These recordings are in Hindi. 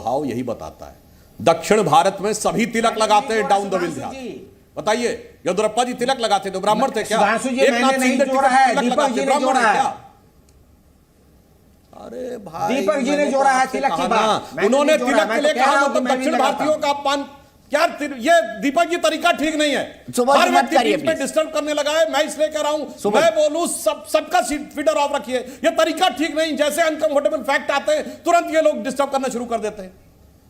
भाव यही बताता है। दक्षिण भारत में सभी तिलक लगाते हैं डाउन द विल। बताइए, येदुरप्पा जी तिलक लगाते थे, ब्राह्मण थे क्या? एक नाथ शिंदे तिलक लगाते, ब्राह्मण है क्या? अरे भाई, दीपक जी ने जोड़ा है तिलक की बात। उन्होंने तिलक के लिए कहा मतलब दक्षिण भारतीयों का अपमान। क्या ये दीपक जी तरीका ठीक नहीं है। हर व्यक्ति बीच में डिस्टर्ब करने लगा है। मैं इसलिए कह रहा हूं, मैं बोलूं सबका फीडर ऑफ रखिए। ये तरीका ठीक नहीं। जैसे अनकंफर्टेबल फैक्ट आते हैं तुरंत ये लोग डिस्टर्ब करना शुरू कर देते हैं।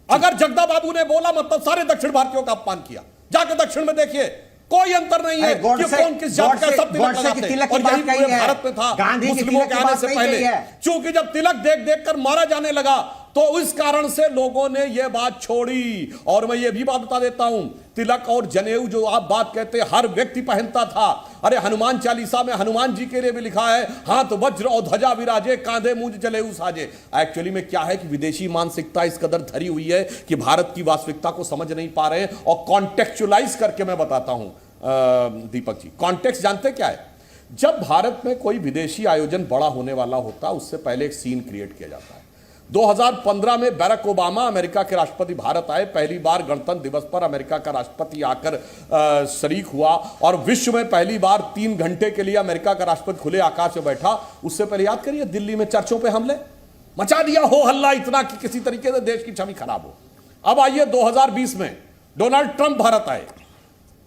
अगर जगदा बाबू ने बोला मतलब सारे दक्षिण भारतीयों का अपमान किया। जाके दक्षिण में देखिए, कोई अंतर नहीं है कि कौन किस जात का, सब तिलक लगाते हैं। और यही पूरे भारत में था मुस्लिमों के आने से पहले। क्योंकि जब तिलक देख देख कर मारा जाने लगा तो इस कारण से लोगों ने यह बात छोड़ी। और मैं ये भी बात बता देता हूं, तिलक और जनेऊ जो आप बात कहते हैं हर व्यक्ति पहनता था। अरे हनुमान चालीसा में हनुमान जी के लिए भी लिखा है, हाथ वज्र और ध्वजा विराजे, कांधे मूंज जनेऊ साजे। एक्चुअली में क्या है कि विदेशी मानसिकता इस कदर धरी हुई है कि भारत की वास्तविकता को समझ नहीं पा रहे हैं। और कॉन्टेक्चुअलाइज करके मैं बताता हूं दीपक जी, कॉन्टेक्स्ट जानते क्या है? जब भारत में कोई विदेशी आयोजन बड़ा होने वाला होता उससे पहले एक सीन क्रिएट किया जाता है। 2015 में बैरक ओबामा अमेरिका के राष्ट्रपति भारत आए। पहली बार गणतंत्र दिवस पर अमेरिका का राष्ट्रपति आकर शरीक हुआ और विश्व में पहली बार 3 घंटे के लिए अमेरिका का राष्ट्रपति खुले आकाश में बैठा। उससे पहले याद करिए, दिल्ली में चर्चों पे हमले मचा दिया, हो हल्ला इतना कि किसी तरीके से देश की छवि खराब हो। अब आइए 2020 में डोनाल्ड ट्रंप भारत आए।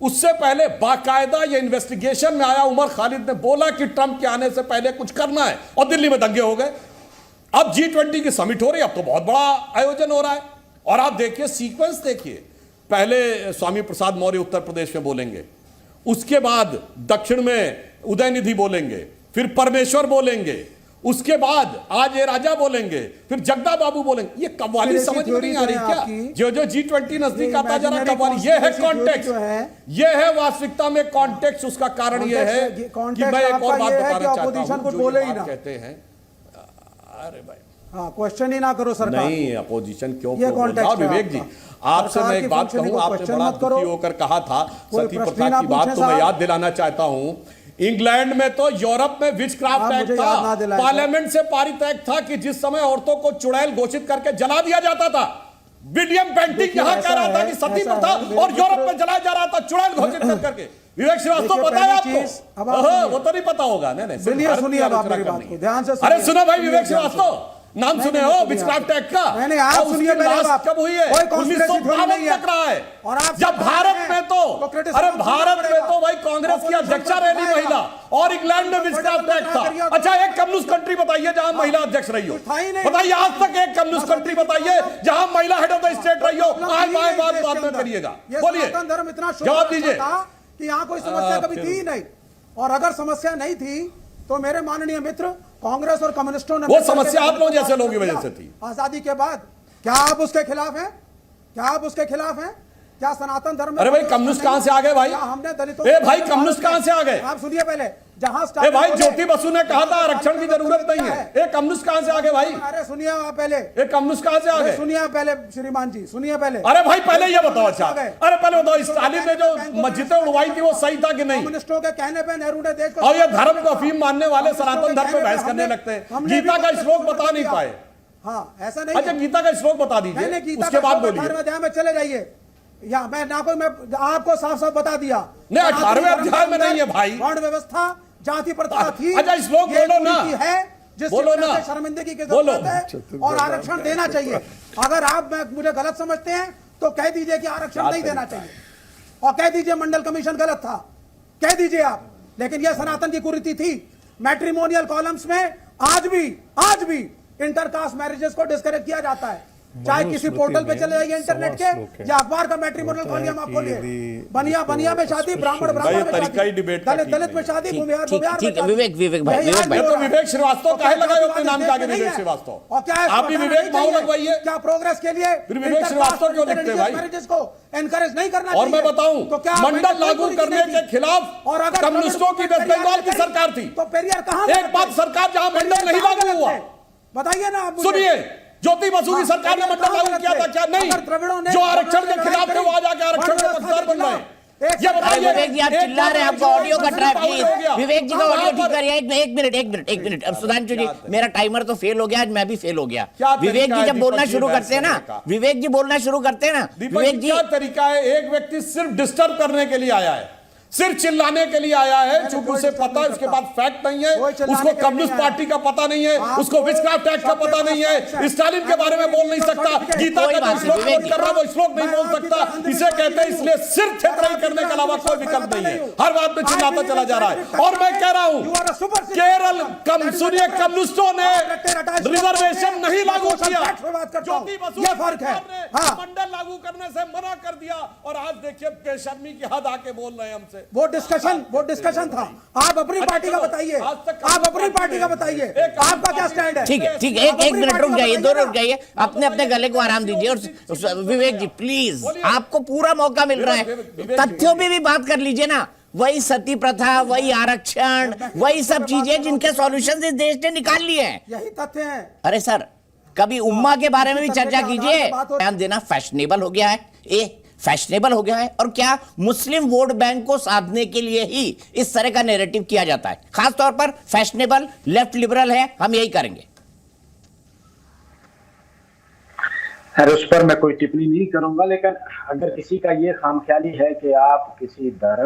उससे पहले बाकायदा ये इन्वेस्टिगेशन में आया, उमर खालिद ने बोला कि ट्रंप के आने से पहले कुछ करना है और दिल्ली में दंगे हो गए। अब G20 की समिट हो रही है, अब तो बहुत बड़ा आयोजन हो रहा है। और आप देखिए सीक्वेंस देखिए, पहले स्वामी प्रसाद मौर्य उत्तर प्रदेश में बोलेंगे, उसके बाद दक्षिण में उदयनिधि बोलेंगे, फिर परमेश्वर बोलेंगे, उसके बाद आज ये राजा बोलेंगे, फिर जगदा बाबू बोलेंगे। ये कव्वाली समझ में नहीं आ रही क्या? जो G20 नजदीक आता जा रहा कव्वाली। ये है कॉन्टेक्स्ट, ये है वास्तविकता में कॉन्टेक्स्ट। उसका कारण ये है कि मैं एक और बात बताना चाहता हूं, जो ये बात कहते हैं, अरे भाई हाँ, क्वेश्चन ही ना करो सरकार। नहीं, अपोजिशन क्यों विवेक जी, आपसे मैं एक बात कहूं, आपने बड़ा दुखी होकर कहा था सती प्रथा की बात, तो मैं याद दिलाना चाहता हूं, इंग्लैंड में तो यूरोप में विचक्राफ्ट एक्ट था, पार्लियामेंट से पारित एक्ट था कि जिस समय औरतों को चुड़ैल घोषित करके जला दिया जाता था। विलियम बेंटिक यहां कह रहा था कि सती प्रथा और यूरोप में जलाया जा रहा था चुड़ैल घोषित करके। विवेक श्रीवास्तव पता है आपको? वो तो नहीं पता होगा। नहीं, सुनिए आप मेरी बात को ध्यान से। अरे सुनो भाई, विवेक श्रीवास्तव नाम सुने हो विचक्राफ्ट एक्ट का? नहीं, आप सुनिए मेरी बात। कब हुई है? 1952 तक रहा है। और आप जब भारत में तो अरे भारत में तो भाई कांग्रेस की अध्यक्षा रही महिला, और इंग्लैंड में विचक्राफ्ट एक्ट था। अच्छा, एक कम्युनिस्ट कंट्री बताइए जहां महिला अध्यक्ष रही हो। बताइए आज तक एक कम्युनिस्ट कंट्री बताइए जहां महिला हेड ऑफ द स्टेट रही हो। आज बात में करिएगा, बोलिए, धर्म इतना जवाब दीजिए कि यहाँ कोई समस्या कभी थी नहीं। और अगर समस्या नहीं थी तो मेरे माननीय मित्र कांग्रेस और कम्युनिस्टों ने, वो समस्या आप लोग जैसे लोगों की वजह से थी आजादी के बाद। क्या आप उसके खिलाफ हैं? क्या आप उसके खिलाफ हैं? क्या सनातन धर्म? अरे भाई कम्युनिस्ट कहां से आ गए भाई? हमने दलितों, भाई कम्युनिस्ट कहां से आ गए? आप सुनिए पहले, जहां भाई ज्योति बसु ने कहा था आरक्षण की जरूरत नहीं है। कम्युनिस्ट कहां से आ गए भाई? अरे सुनिए आप पहले, कम्युनिस्ट कहां से आ गए? सुनिए पहले श्रीमान जी, सुनिए पहले। अरे भाई पहले ये बताओ। अच्छा, अरे पहले बताओ, स्टालिन ने जो मस्जिदें उड़वाई थी वो सही था कि नहीं? कम्युनिस्टों के कहने पे नेहरू ने देश को, और ये धर्म को अफीम मानने वाले सनातन धर्म पे बहस करने लगते हैं। गीता का श्लोक बता नहीं पाए। हाँ, ऐसा नहीं। अच्छा, गीता का श्लोक बता दीजिए, उसके बाद बोलिए। 18वें अध्याय में चले जाइए। या मैं ना कोई, मैं आपको साफ साफ बता दिया। नहीं, 18वें अध्याय में नहीं है भाई। वर्ण व्यवस्था, जाति प्रथा थी। अच्छा, श्लोक बोलो ना, बोलो ना, शर्मिंदगी की जरूरत है और आरक्षण देना चाहिए। अगर आप मुझे गलत समझते हैं तो कह दीजिए कि आरक्षण नहीं देना चाहिए, और कह दीजिए मंडल कमीशन गलत था, कह दीजिए आप। लेकिन यह सनातन की कुरीति थी। मैट्रिमोनियल कॉलम्स में आज भी इंटरकास्ट मैरिजेस को डिस्करेज किया जाता है। चाहे किसी पोर्टल पे चले जाइए इंटरनेट के, या अखबार का मैट्रिमोनियल कॉलम आप खोलिए, बनिया में शादी, ब्राह्मण में शादी, दलित में शादी, विवेक भाई तो विवेक श्रीवास्तव काहे लगाए अपने नाम के आगे? विवेक श्रीवास्तव, और क्या आप भी विवेक भाव लगवाइए। क्या प्रोग्रेस के लिए फिर विवेक श्रीवास्तव क्यों लिखते हैं भाई? मैरिजेस को एनकरेज नहीं करना। और मैं बताऊं, तो क्या मंडल लागू करने के खिलाफ और अगर कम्युनिस्टों की वेस्ट बंगाल की सरकार थी, तो पेरियार कहां? एक बात, सरकार जहां मंडल नहीं लागू हुआ, बताइए ना आप। सुनिए, ज्योति बसु की सरकार ने मंडल लागू किया था क्या? नहीं। जो आरक्षण के खिलाफ थे वो आज आके आरक्षण के पक्षधर बन रहे हैं। ये बताइए, विवेक जी आप चिल्ला रहे हैं, आपका ऑडियो कट रहा है, प्लीज विवेक जी का ऑडियो ठीक करिए। एक मिनट अब सुधांशु जी, मेरा टाइमर तो फेल हो गया, आज मैं भी फेल हो गया। विवेक जी जब बोलना शुरू करते हैं ना, विवेक जी बोलना शुरू करते हैं ना, विवेक जी क्या तरीका है? एक व्यक्ति सिर्फ डिस्टर्ब करने के लिए आया है, सिर्फ चिल्लाने के लिए आया है, क्योंकि उसे पता है उसके पास फैक्ट नहीं है, उसको कम्युनिस्ट पार्टी का पता नहीं है, उसको विचक्राफ्ट एक्ट का पता नहीं है, स्टालिन के बारे में बोल नहीं सकता, गीता का जो श्लोक कोट कर रहा है वो श्लोक नहीं बोल सकता। इसे कहते हैं, इसलिए सिर्फ क्षेत्राई करने के अलावा कोई विकल्प नहीं है, हर बात में चिल्लाता चला जा रहा है। और मैं कह रहा हूं केरल सुनिए, कम्युनिस्टों ने रिजर्वेशन नहीं लागू किया, ज्योति बसु मंडल लागू करने से मना कर दिया, और आज देखिए बेशर्मी की हद आके बोल रहे हैं हमसे। वो डिस्कशन था। आप अपनी पार्टी का बताइए, आप अपनी पार्टी का बताइए, आपका क्या स्टैंड है? ठीक है, एक मिनट रुक जाइए, दो रुक जाइए, अपने गले को आराम दीजिए। और विवेक जी प्लीज, आपको पूरा मौका मिल रहा है, तथ्यों पे भी बात कर लीजिए ना। वही सती प्रथा, वही आरक्षण, वही सब चीजें जिनके सॉल्यूशन इस देश ने निकाल लिए हैं, यही तथ्य है। अरे सर, कभी उम्मा के बारे में भी चर्चा कीजिए। ध्यान देना फैशनेबल हो गया है, फैशनेबल हो गया है, और क्या मुस्लिम वोट बैंक को साधने के लिए ही इस तरह का नैरेटिव किया जाता है, खासतौर पर फैशनेबल लेफ्ट लिबरल है, हम यही करेंगे। खैर उस पर मैं कोई टिप्पणी नहीं करूंगा, लेकिन अगर किसी का ये खामख्याली है कि आप किसी धर्म